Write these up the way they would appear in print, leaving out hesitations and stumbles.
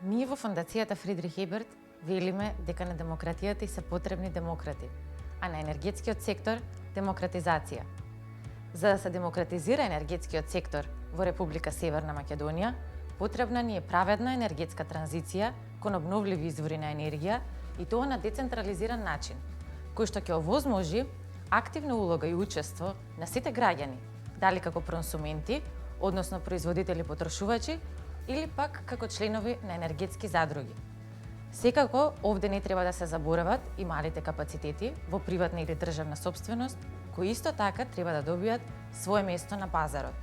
Ние во Фондацијата Фридрих Еберт велиме дека на демократијата и се потребни демократи, а на енергетскиот сектор демократизација. За да се демократизира енергетскиот сектор во Република Северна Македонија, потребна ни е праведна енергетска транзиција кон обновливи извори на енергија и тоа на децентрализиран начин, кој што ќе овозможи активна улога и учество на сите граѓани, дали како просументи, односно производители потрошувачи, или пак како членови на енергетски задруги. Секако, овде не треба да се заборават и малите капацитети во приватна или државна сопственост, кои исто така треба да добијат свое место на пазарот.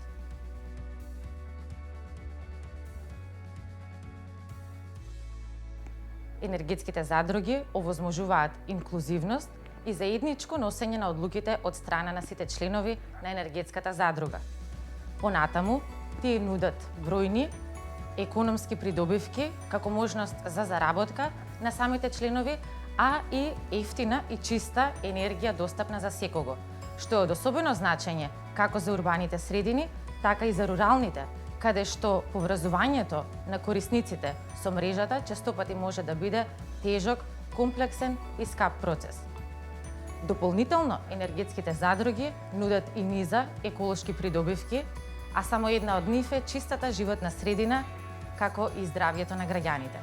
Енергетските задруги овозможуваат инклузивност и заедничко носење на одлуките од страна на сите членови на енергетската задруга. Понатаму, тие нудат бројни економски придобивки како можност за заработка на самите членови, а и ефтина и чиста енергија достапна за секого, што е од особено значење како за урбаните средини, така и за руралните, каде што поврзувањето на корисниците со мрежата честопати може да биде тежок, комплексен и скап процес. Дополнително, енергетските задруги нудат и низа еколошки придобивки, а само една од нив е чистата животна средина, како и здравјето на граѓаните.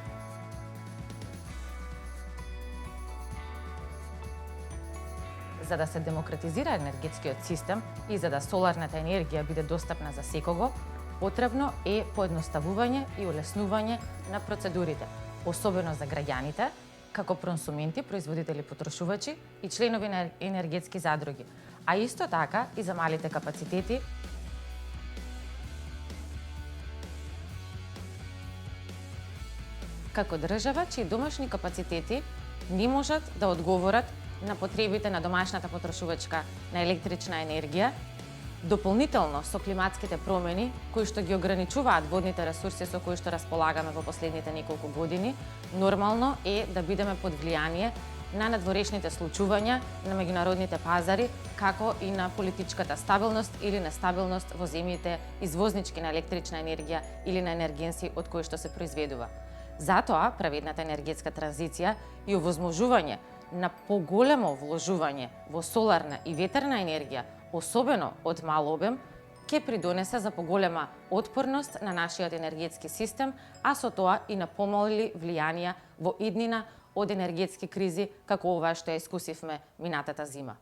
За да се демократизира енергетскиот систем и за да соларната енергија биде достапна за секого, потребно е поедноставување и улеснување на процедурите, особено за граѓаните, како просументи, производители потрошувачи и членови на енергетски задруги, а исто така и за малите капацитети, како држава, чии домашни капацитети не можат да одговорат на потребите на домашната потрошувачка на електрична енергија, дополнително со климатските промени, кои што ги ограничуваат водните ресурси со кои што располагаме во последните неколку години, нормално е да бидеме под влијание на надворешните случувања на меѓународните пазари, како и на политичката стабилност или нестабилност во земјите извознички на електрична енергија или на енергенси од кои што се произведува. Затоа, праведната енергетска транзиција и овозможување на поголемо вложување во соларна и ветерна енергија, особено од мал обем, ќе придонесе за поголема отпорност на нашиот енергетски систем, а со тоа и на помали влијанија во иднина од енергетски кризи, како ова што ја искусивме минатата зима.